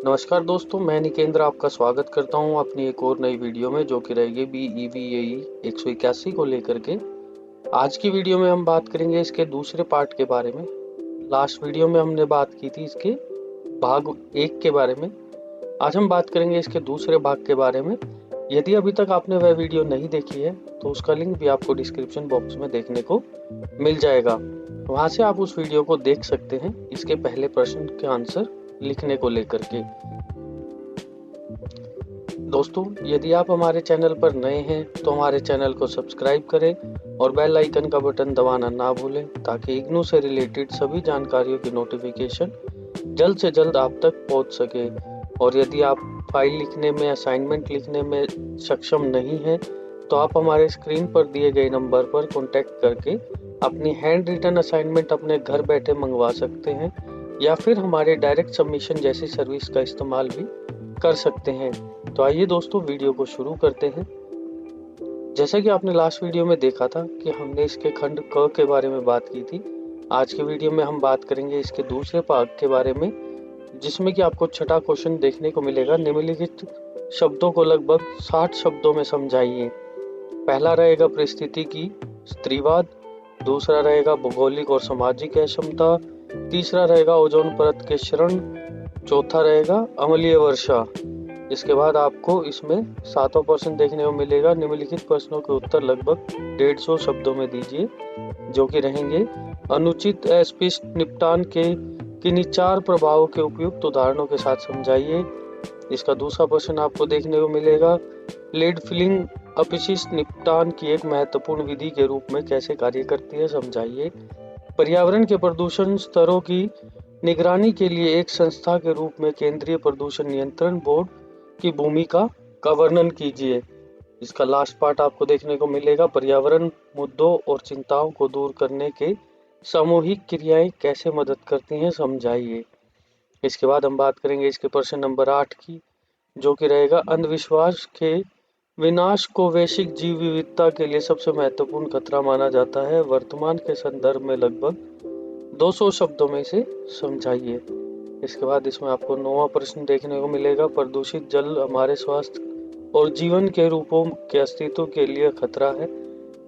नमस्कार दोस्तों, मैं निकेंद्र आपका स्वागत करता हूं अपनी एक और नई वीडियो में, जो कि रहेगी BEVAE 181 को लेकर के। आज की वीडियो में हम बात करेंगे इसके दूसरे पार्ट के बारे में। लास्ट वीडियो में हमने बात की थी इसके भाग 1 के बारे में। आज हम बात करेंगे इसके दूसरे भाग के बारे में। यदि अभी तक आपने वह वीडियो नहीं देखी है तो उसका लिंक भी आपको डिस्क्रिप्शन बॉक्स में देखने को मिल जाएगा। वहां से आप उस वीडियो को देख सकते हैं इसके पहले प्रश्न के आंसर लिखने को लेकर के। दोस्तों, यदि आप हमारे चैनल पर नए हैं तो हमारे चैनल को सब्सक्राइब करें और बेल आइकन का बटन दबाना ना भूलें, ताकि इग्नू से रिलेटेड सभी जानकारियों की नोटिफिकेशन जल्द से जल्द आप तक पहुंच सके। और यदि आप फाइल लिखने में, असाइनमेंट लिखने में सक्षम नहीं हैं तो आप हमारे स्क्रीन पर दिए गए नंबर पर कॉन्टैक्ट करके अपनी हैंड रिटन असाइनमेंट अपने घर बैठे मंगवा सकते हैं, या फिर हमारे डायरेक्ट सबमिशन जैसी सर्विस का इस्तेमाल भी कर सकते हैं। तो आइए दोस्तों, वीडियो को शुरू करते हैं। जैसा कि आपने लास्ट वीडियो में देखा था कि हमने इसके खंड क के बारे में बात की थी। आज के वीडियो में हम बात करेंगे इसके दूसरे भाग के बारे में, जिसमें कि आपको छठा क्वेश्चन देखने को मिलेगा। निम्नलिखित शब्दों को लगभग 60 शब्दों में समझाइए। पहला रहेगा परिस्थितिकी स्त्रीवाद, दूसरा रहेगा भौगोलिक और सामाजिक अक्षमता, तीसरा रहेगा ओजोन परत के क्षरण, चौथा रहेगा अम्लीय वर्षा। इसके बाद आपको इसमें 7वां प्रश्न देखने को मिलेगा। निम्नलिखित प्रश्नों के उत्तर लगभग 150 शब्दों में दीजिए, जो कि रहेंगे अनुचित अस्पष्ट निपटान के किन्हीं 4 प्रभावों के उपयुक्त उदाहरणों के साथ समझाइए। इसका दूसरा प्रश्न आपको देखने को मिलेगा लीड फिलिंग अपशिष्ट निपटान की एक महत्वपूर्ण विधि के रूप में कैसे कार्य करती है, समझाइए। पर्यावरण के प्रदूषण स्तरों की निगरानी के लिए एक संस्था के रूप में केंद्रीय प्रदूषण नियंत्रण बोर्ड की भूमिका का वर्णन कीजिए। इसका लास्ट पार्ट आपको देखने को मिलेगा पर्यावरण मुद्दों और चिंताओं को दूर करने के सामूहिक क्रियाएं कैसे मदद करती हैं, समझाइए। इसके बाद हम बात करेंगे इसके प्रश्न नंबर 8 की, जो कि रहेगा अंधविश्वास के विनाश को वैश्विक जीव विविधता के लिए सबसे महत्वपूर्ण खतरा माना जाता है, वर्तमान के संदर्भ में लगभग 200 शब्दों में से समझाइए। इसके बाद इसमें आपको 9वां प्रश्न देखने को मिलेगा प्रदूषित जल हमारे स्वास्थ्य और जीवन के रूपों के अस्तित्व के लिए खतरा है,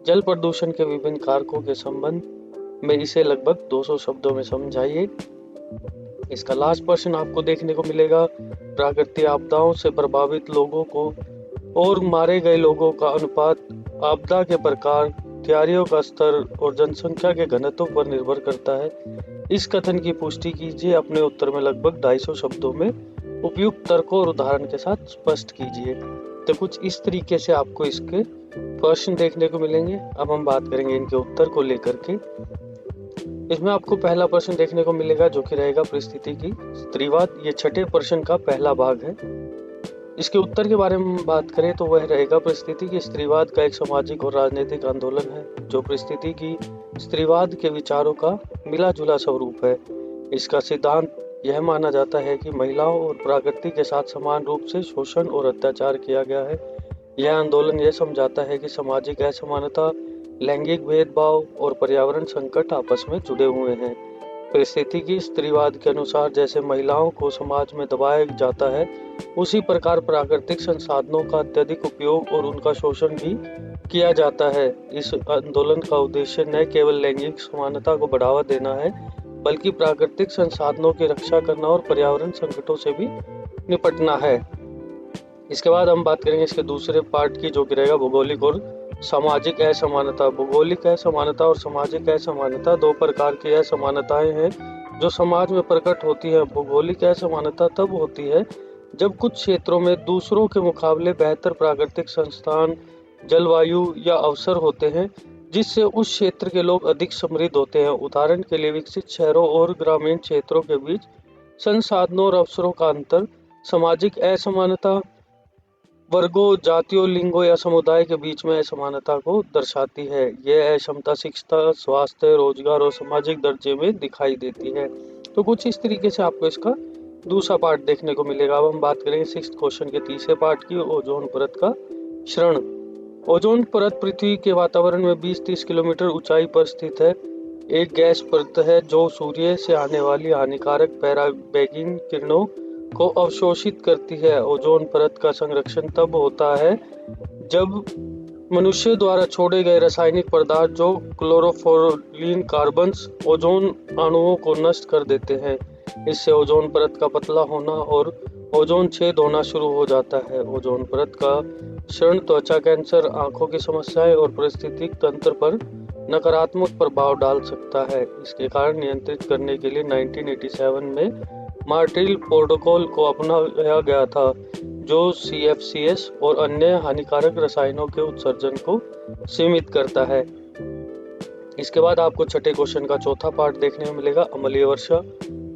जल प्रदूषण के विभिन्न कारकों के संबंध में इसे लगभग 200 शब्दों में समझाइए। इसका लास्ट प्रश्न आपको देखने को मिलेगा प्राकृतिक आपदाओं से प्रभावित लोगों को और मारे गए लोगों का अनुपात आपदा के प्रकार, तैयारियों का स्तर और जनसंख्या के घनत्व पर निर्भर करता है। इस कथन की पुष्टि कीजिए। अपने उत्तर में लगभग 250 शब्दों में उपयुक्त तर्कों और उदाहरण के साथ स्पष्ट कीजिए। तो कुछ इस तरीके से आपको इसके प्रश्न देखने को मिलेंगे। अब हम बात करेंगे इनके उत्तर को लेकर के। इसमें आपको पहला प्रश्न देखने को मिलेगा, जो कि रहेगा परिस्थितिकी स्त्रीवाद। ये छठे प्रश्न का पहला भाग है। इसके उत्तर के बारे में बात करें तो वह रहेगा परिस्थितिकी स्त्रीवाद का एक सामाजिक और राजनीतिक आंदोलन है, जो परिस्थितिकी स्त्रीवाद के विचारों का मिला जुला स्वरूप है। इसका सिद्धांत यह माना जाता है कि महिलाओं और प्रकृति के साथ समान रूप से शोषण और अत्याचार किया गया है। यह आंदोलन यह समझाता है कि सामाजिक असमानता, लैंगिक भेदभाव और पर्यावरण संकट आपस में जुड़े हुए हैं। परिस्थितिकी स्त्रीवाद के अनुसार जैसे महिलाओं को समाज में दबाया जाता है, उसी प्रकार प्राकृतिक संसाधनों का अत्यधिक उपयोग और उनका शोषण भी किया जाता है। इस आंदोलन का उद्देश्य न केवल लैंगिक समानता को बढ़ावा देना है, बल्कि प्राकृतिक संसाधनों की रक्षा करना और पर्यावरण संकटों से भी निपटना है। इसके बाद हम बात करेंगे इसके दूसरे पार्ट की, जो कि रहेगा भौगोलिक और सामाजिक असमानता। भौगोलिक असमानता और सामाजिक असमानता 2 प्रकार की असमानताएं हैं जो समाज में प्रकट होती है। भौगोलिक असमानता तब होती है जब कुछ क्षेत्रों में दूसरों के मुकाबले बेहतर प्राकृतिक संसाधन, जलवायु या अवसर होते हैं, जिससे उस क्षेत्र के लोग अधिक समृद्ध होते हैं। उदाहरण के लिए विकसित शहरों और ग्रामीण क्षेत्रों के बीच संसाधनों और अवसरों का अंतर। सामाजिक असमानता वर्गों, जातियों, लिंगों या समुदाय के बीच में असमानता को दर्शाती है। यह अक्षमता शिक्षा, स्वास्थ्य, रोजगार और सामाजिक दर्जे में दिखाई देती है। तो कुछ इस तरीके से आपको इसका दूसरा पार्ट देखने को मिलेगा। अब हम बात करेंगे 6th क्वेश्चन के तीसरे पार्ट की, ओजोन परत का क्षरण। ओजोन परत पृथ्वी के वातावरण में 20-30 किलोमीटर ऊंचाई पर स्थित है। एक गैस परत है जो सूर्य से आने वाली हानिकारक पराबैंगनी किरणों को अवशोषित करती है। ओजोन परत का संरक्षण तब होता है जब मनुष्य द्वारा छोड़े गए रासायनिक पदार्थ जो क्लोरोफ्लोरोफॉर्म कार्बन्स ओजोन अणुओं को नष्ट कर देते हैं। इससे ओजोन परत का पतला होना और ओजोन छेद होना शुरू हो जाता है। ओजोन परत का क्षरण त्वचा कैंसर, आंखों की समस्याएं और पारिस्थितिक तंत्र पर नकारात्मक प्रभाव डाल सकता है। इसके कारण नियंत्रित करने के लिए 1987 में मार्टिल प्रोटोकॉल को अपनाया गया था, जो CFCs और अन्य हानिकारक रसायनों के उत्सर्जन को सीमित करता है। इसके बाद आपको छठे क्वेश्चन का चौथा पार्ट देखने को मिलेगा, अम्लीय वर्षा।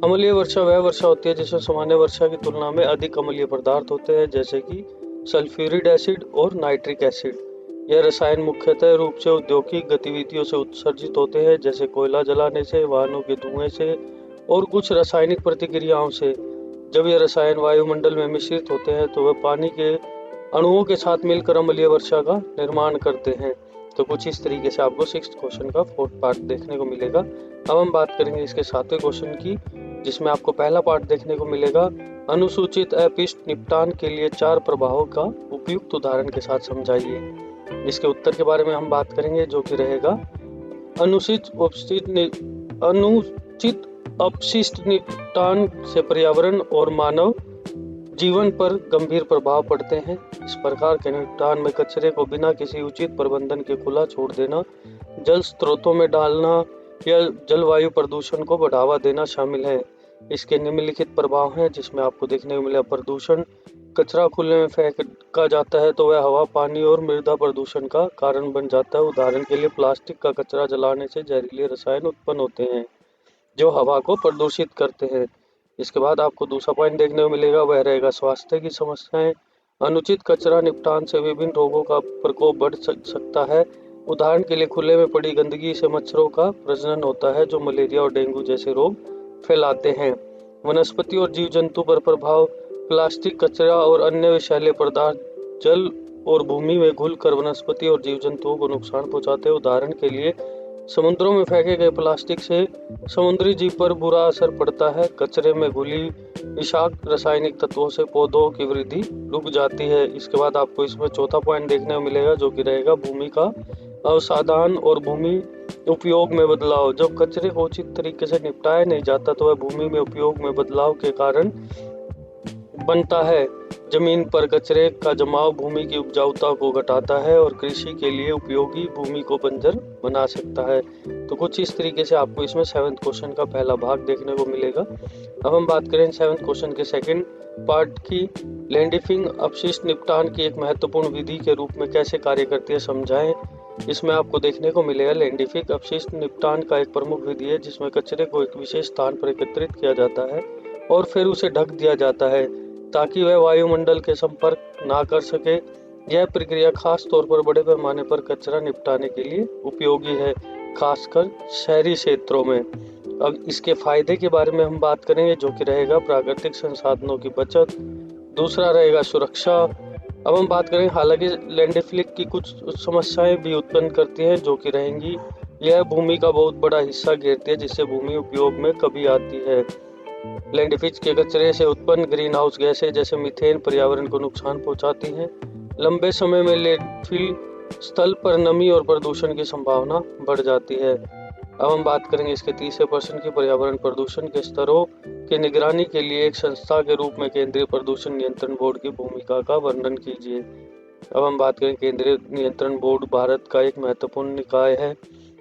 अम्लीय वर्षा वह वर्षा होती है जिसमें सामान्य वर्षा की तुलना में अधिक अम्लीय पदार्थ होते हैं, जैसे कि सल्फ्यूरिक एसिड और नाइट्रिक एसिड। यह रसायन मुख्यतः रूप से औद्योगिक गतिविधियों से उत्सर्जित होते हैं, जैसे कोयला जलाने से, वाहनों के धुएं से और कुछ रासायनिक प्रतिक्रियाओं से। जब ये रसायन वायुमंडल में मिश्रित होते हैं तो वे पानी के अणुओं के साथ मिलकर अम्लीय वर्षा का निर्माण करते हैं। तो कुछ इस तरीके से आपको सिक्स्थ क्वेश्चन का फोर्थ पार्ट देखने को मिलेगा। अब हम बात करेंगे इसके सातवें क्वेश्चन की, जिसमें आपको पहला पार्ट देखने को मिलेगा, अनुसूचित अपशिष्ट निपटान के लिए 4 प्रभावों का उपयुक्त उदाहरण के साथ समझाइए। इसके उत्तर के बारे में हम बात करेंगे, जो कि रहेगा, अनुचित अपशिष्ट निपटान से पर्यावरण और मानव जीवन पर गंभीर प्रभाव पड़ते हैं। इस प्रकार के निपटान में कचरे को बिना किसी उचित प्रबंधन के खुला छोड़ देना, जल स्रोतों में डालना या जलवायु प्रदूषण को बढ़ावा देना शामिल है। इसके निम्नलिखित प्रभाव हैं, जिसमें आपको देखने को मिलेगा, प्रदूषण। कचरा खुले में फेंका जाता है तो वह हवा, पानी और मृदा प्रदूषण का कारण बन जाता है। उदाहरण के लिए प्लास्टिक का कचरा जलाने से जहरीले रसायन उत्पन्न होते हैं जो हवा को प्रदूषित करते हैं। इसके बाद आपको दूसरा पॉइंट देखने को मिलेगा, वह रहेगा स्वास्थ्य की समस्याएं। अनुचित कचरा निपटान से विभिन्न रोगों का प्रकोप बढ़ सकता है। उदाहरण के लिए खुले में पड़ी गंदगी से मच्छरों का प्रजनन होता है जो मलेरिया और डेंगू जैसे रोग फैलाते हैं। वनस्पति और जीव जंतु पर प्रभाव। प्लास्टिक, कचरा और अन्य विषैले पदार्थ जल और भूमि में घुलकर वनस्पति और जीव जंतुओं को नुकसान पहुंचाते हैं। उदाहरण के लिए समुद्रों में फेंके गए प्लास्टिक से समुद्री जीव पर बुरा असर पड़ता है। कचरे में घुली विषाक्त रासायनिक तत्वों से पौधों की वृद्धि रुक जाती है। इसके बाद आपको इसमें चौथा पॉइंट देखने को मिलेगा, जो कि रहेगा भूमि का अवसादान और भूमि उपयोग में बदलाव। जब कचरे को उचित तरीके से निपटाया नहीं जाता तो वह भूमि में उपयोग में बदलाव के कारण बनता है। जमीन पर कचरे का जमाव भूमि की उपजाऊता को घटाता है और कृषि के लिए उपयोगी भूमि को बंजर बना सकता है। तो कुछ इस तरीके से आपको इसमें 7वें क्वेश्चन का पहला भाग देखने को मिलेगा। अब हम बात करें 7वें क्वेश्चन के सेकंड पार्ट की। लैंडफिलिंग अपशिष्ट निपटान की एक महत्वपूर्ण विधि के रूप में कैसे कार्य करती है, समझाएं। इसमें आपको देखने को मिलेगा, लैंडफिलिंग अपशिष्ट निपटान का एक प्रमुख विधि है जिसमें कचरे को एक विशेष स्थान पर एकत्रित किया जाता है और फिर उसे ढक दिया जाता है ताकि वह वायुमंडल के संपर्क ना कर सके। यह प्रक्रिया खास तौर पर बड़े पैमाने पर कचरा निपटाने के लिए उपयोगी है, खासकर शहरी क्षेत्रों में। अब इसके फायदे के बारे में हम बात करेंगे, जो कि रहेगा प्राकृतिक संसाधनों की बचत। दूसरा रहेगा सुरक्षा। अब हम बात करेंगे, हालांकि लैंडफिलिंग की कुछ समस्याएं भी उत्पन्न करती हैं, जो कि रहेंगी, यह भूमि का बहुत बड़ा हिस्सा घेरती है जिससे भूमि उपयोग में कमी आती है। लैंडफिल के कचरे से उत्पन्न ग्रीन हाउस गैसें जैसे मीथेन पर्यावरण को नुकसान पहुंचाती हैं। लंबे समय में लैंडफिल स्थल पर नमी और प्रदूषण की संभावना बढ़ जाती है। अब हम बात करेंगे इसके तीसरे प्रश्न की, पर्यावरण प्रदूषण के स्तरों की निगरानी के लिए एक संस्था के रूप में केंद्रीय प्रदूषण नियंत्रण बोर्ड की भूमिका का वर्णन कीजिए। अब हम बात करें, केंद्रीय नियंत्रण बोर्ड भारत का एक महत्वपूर्ण निकाय है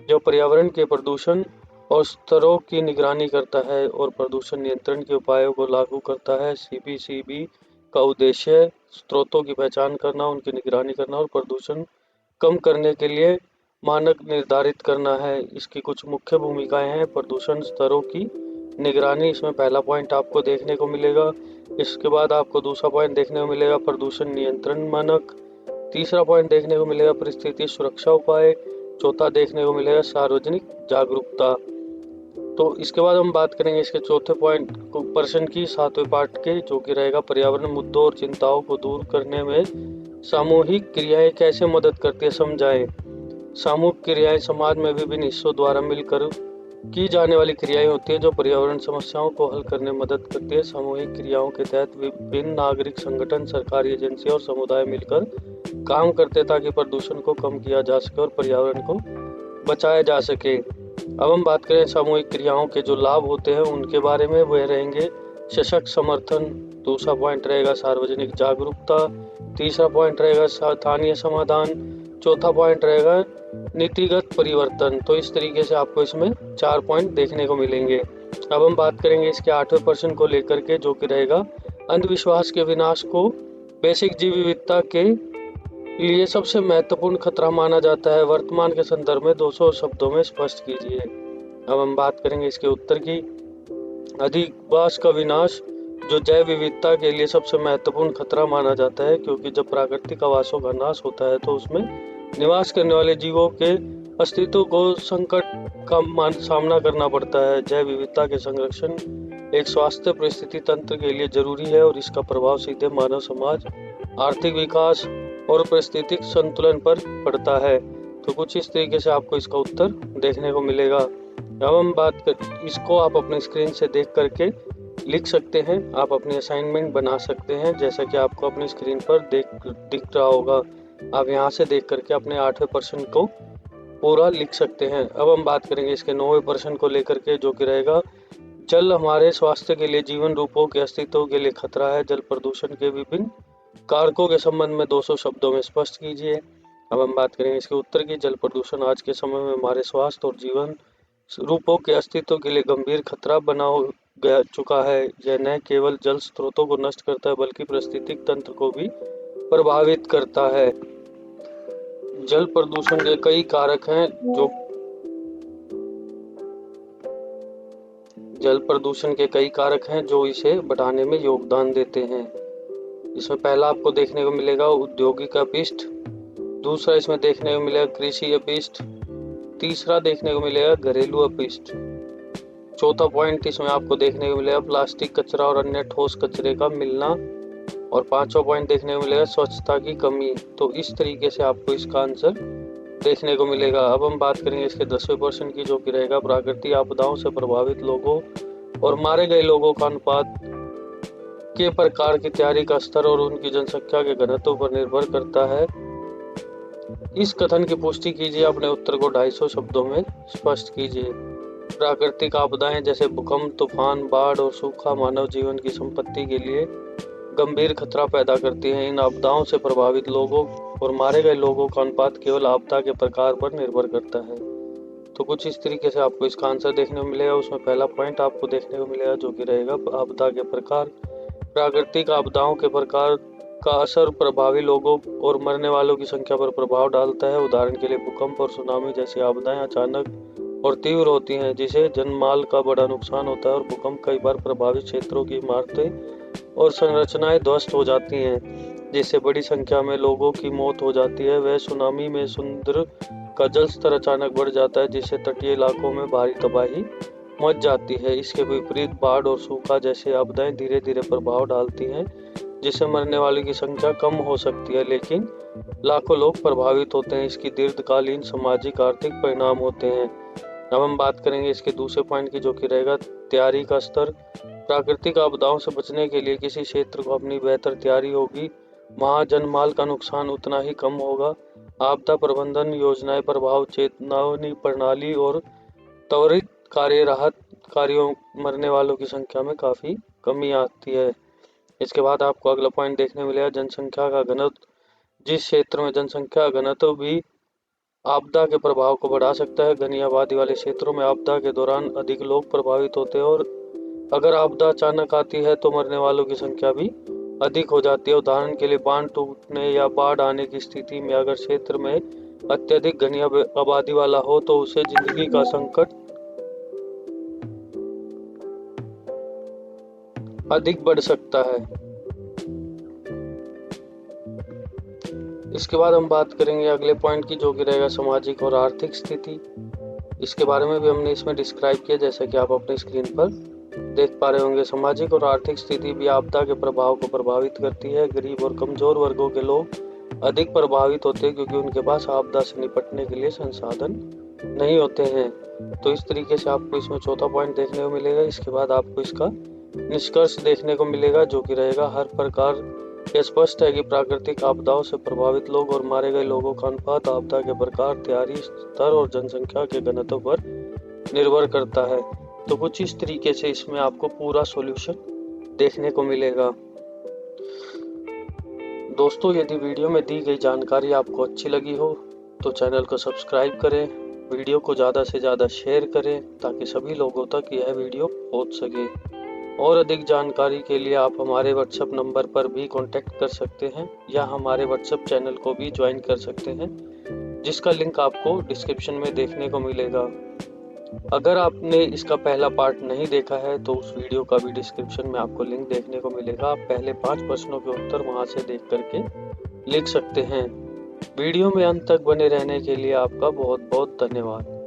जो पर्यावरण के प्रदूषण और स्तरों की निगरानी करता है और प्रदूषण नियंत्रण के उपायों को लागू करता है। CPCB का उद्देश्य स्रोतों की पहचान करना, उनकी निगरानी करना और प्रदूषण कम करने के लिए मानक निर्धारित करना है। इसकी कुछ मुख्य भूमिकाएं हैं। प्रदूषण स्तरों की निगरानी, इसमें पहला पॉइंट आपको देखने को मिलेगा। इसके बाद आपको दूसरा पॉइंट देखने को मिलेगा, प्रदूषण नियंत्रण मानक। तीसरा पॉइंट देखने को मिलेगा, परिस्थिति सुरक्षा उपाय। चौथा देखने को मिलेगा, सार्वजनिक जागरूकता। तो इसके बाद हम बात करेंगे इसके चौथे पॉइंट प्रश्न की 7वें पार्ट के, जो कि रहेगा, पर्यावरण मुद्दों और चिंताओं को दूर करने में सामूहिक क्रियाएं कैसे मदद करती है, समझाएं। सामूहिक क्रियाएं समाज में विभिन्न हिस्सों द्वारा मिलकर की जाने वाली क्रियाएं होती है जो पर्यावरण समस्याओं को हल करने में मदद करती है। सामूहिक क्रियाओं के तहत विभिन्न नागरिक संगठन, सरकारी एजेंसियां और समुदाय मिलकर काम करते हैं ताकि प्रदूषण को कम किया जा सके और पर्यावरण को बचाया जा सके। अब हम बात करें सामूहिक क्रियाओं के जो लाभ होते हैं उनके बारे में, वह रहेंगे सशक्त समर्थन, दूसरा पॉइंट रहेगा सार्वजनिक जागरूकता, तीसरा पॉइंट रहेगा स्थानीय समाधान, चौथा पॉइंट रहेगा नीतिगत परिवर्तन। तो इस तरीके से आपको इसमें 4 पॉइंट देखने को मिलेंगे। अब हम बात करेंगे इसके 8वें प्रश्न को लेकर के, जो कि रहेगा अंधविश्वास के विनाश को वैश्विक जीव विविधता के लिए सबसे महत्वपूर्ण खतरा माना जाता है, वर्तमान के संदर्भ में 200 शब्दों में स्पष्ट कीजिए। अब हम बात करेंगे इसके उत्तर की। अधिवास का विनाश जो जैव विविधता के लिए सबसे महत्वपूर्ण खतरा माना जाता है, क्योंकि जब प्राकृतिक आवासों का नाश होता है तो उसमें निवास करने वाले जीवों के अस्तित्व को संकट का सामना करना पड़ता है। जैव विविधता के संरक्षण एक स्वास्थ्य परिस्थिति तंत्र के लिए जरूरी है और इसका प्रभाव सीधे मानव समाज, आर्थिक विकास और पारिस्थितिक संतुलन पर पड़ता है। तो कुछ इस तरीके से आपको इसका उत्तर देखने को मिलेगा। अब हम बात कर, इसको आप अपने स्क्रीन से देख करके लिख सकते हैं, आप अपनी असाइनमेंट बना सकते हैं, जैसा कि आपको अपनी स्क्रीन पर दिख रहा होगा। आप यहाँ से देख करके अपने 8वें प्रश्न को पूरा लिख सकते हैं। अब हम बात करेंगे इसके 9वें प्रश्न को लेकर के, जो कि रहेगा जल हमारे स्वास्थ्य के लिए जीवन रूपों के अस्तित्व के लिए खतरा है, जल प्रदूषण के विभिन्न कारकों के संबंध में 200 शब्दों में स्पष्ट कीजिए। अब हम बात करेंगे इसके उत्तर की। जल प्रदूषण आज के समय में हमारे स्वास्थ्य और जीवन रूपों के अस्तित्व के लिए गंभीर खतरा बना चुका है। यह न केवल जल स्रोतों को नष्ट करता है बल्कि पारिस्थितिक तंत्र को भी प्रभावित करता है। जल प्रदूषण के कई कारक हैं जो इसे बढ़ाने में योगदान देते हैं। इसमें पहला आपको देखने को मिलेगा औद्योगिक अपशिष्ट, दूसरा इसमें देखने को मिलेगा कृषि अपशिष्ट, तीसरा देखने को मिलेगा घरेलू अपशिष्ट, चौथा पॉइंट इसमें आपको देखने को मिलेगा प्लास्टिक कचरा और अन्य ठोस कचरे का मिलना, और पांचवा पॉइंट देखने को मिलेगा स्वच्छता की कमी। तो इस तरीके से आपको इसका आंसर देखने को मिलेगा। अब हम बात करेंगे इसके 10वें प्रश्न की, जो कि रहेगा प्राकृतिक आपदाओं से प्रभावित लोगों और मारे गए लोगों का अनुपात के प्रकार की तैयारी का स्तर और उनकी जनसंख्या के घनत्व पर निर्भर करता है। इस कथन की पुष्टि कीजिए, अपने उत्तर को 250 शब्दों में स्पष्ट कीजिए। प्राकृतिक आपदाएं जैसे भूकंप, तूफान, बाढ़ और सूखा मानव जीवन की संपत्ति के लिए गंभीर खतरा पैदा करती हैं। इन आपदाओं से प्रभावित लोगों और मारे गए लोगों का अनुपात केवल आपदा के प्रकार पर निर्भर करता है। तो कुछ इस तरीके से आपको इसका आंसर देखने को मिलेगा। उसमें पहला पॉइंट आपको देखने को मिलेगा, जो कि रहेगा आपदा के प्रकार। प्राकृतिक आपदाओं के प्रकार का असर प्रभावी लोगों और मरने वालों की संख्या पर प्रभाव डालता है। उदाहरण के लिए भूकंप और सुनामी जैसी आपदाएं अचानक और तीव्र होती हैं, जिससे जनमाल का बड़ा नुकसान होता है, और भूकंप कई बार प्रभावित क्षेत्रों की इमारतें और संरचनाएं ध्वस्त हो जाती हैं, जिससे बड़ी संख्या में लोगों की मौत हो जाती है। वह सुनामी में समुद्र का जल स्तर अचानक बढ़ जाता है, जिससे तटीय इलाकों में भारी तबाही मच जाती है। इसके विपरीत बाढ़ और सूखा जैसी आपदाएं धीरे धीरे प्रभाव डालती हैं, जिससे मरने वालों की संख्या कम हो सकती है, लेकिन लाखों लोग प्रभावित होते हैं। इसकी दीर्घकालीन सामाजिक आर्थिक परिणाम होते हैं। अब हम बात करेंगे इसके दूसरे पॉइंट की, जो कि रहेगा तैयारी का स्तर। प्राकृतिक आपदाओं से बचने के लिए किसी क्षेत्र को अपनी बेहतर तैयारी होगी, वहाँ जनमाल का नुकसान उतना ही कम होगा। आपदा प्रबंधन योजनाएं, प्रभाव चेतावनी प्रणाली और त्वरित कार्य राहत कार्यों मरने वालों की संख्या में काफी कमी आती है। इसके बाद आपको अगला पॉइंट देखने मिलेगा जनसंख्या का घनत्व। जिस क्षेत्र में जनसंख्या घनत्व भी आपदा के प्रभाव को बढ़ा सकता है। घनी आबादी वाले क्षेत्रों में आपदा के दौरान अधिक लोग प्रभावित होते हैं, और अगर आपदा अचानक आती है तो मरने वालों की संख्या भी अधिक हो जाती है। उदाहरण के लिए बांध टूटने या बाढ़ आने की स्थिति में अगर क्षेत्र में अत्यधिक घनी आबादी वाला हो तो उसे जिंदगी का संकट अधिक बढ़ सकता है। इसके बाद हम बात करेंगे अगले पॉइंट की, जो कि रहेगा सामाजिक और आर्थिक स्थिति। इसके बारे में भी हमने इसमें डिस्क्राइब किया, जैसा कि आप अपनी स्क्रीन पर देख पा रहे होंगे। सामाजिक और आर्थिक स्थिति भी आपदा के प्रभाव को प्रभावित करती है। गरीब और कमजोर वर्गों के लोग अधिक प्रभावित होते हैं, क्योंकि उनके पास आपदा से निपटने के लिए संसाधन नहीं होते हैं। तो इस तरीके से आपको इसमें चौथा पॉइंट देखने को मिलेगा। इसके बाद आपको इसका निष्कर्ष देखने को मिलेगा, जो कि रहेगा हर प्रकार यह स्पष्ट है कि प्राकृतिक आपदाओं से प्रभावित लोग और मारे गए लोगों का अनुपात आपदा के प्रकार, तैयारी स्तर और जनसंख्या के घनत्व पर निर्भर करता है। तो कुछ इस तरीके से इसमें आपको पूरा सॉल्यूशन देखने को मिलेगा। दोस्तों, यदि वीडियो में दी गई जानकारी आपको अच्छी लगी हो तो चैनल को सब्सक्राइब करें, वीडियो को ज़्यादा से ज़्यादा शेयर करें ताकि सभी लोगों तक यह वीडियो पहुंच सके। और अधिक जानकारी के लिए आप हमारे व्हाट्सएप नंबर पर भी कांटेक्ट कर सकते हैं या हमारे व्हाट्सएप चैनल को भी ज्वाइन कर सकते हैं, जिसका लिंक आपको डिस्क्रिप्शन में देखने को मिलेगा। अगर आपने इसका पहला पार्ट नहीं देखा है तो उस वीडियो का भी डिस्क्रिप्शन में आपको लिंक देखने को मिलेगा। आप पहले 5 प्रश्नों के उत्तर वहां से देख करके लिख सकते हैं। वीडियो में अंत तक बने रहने के लिए आपका बहुत बहुत धन्यवाद।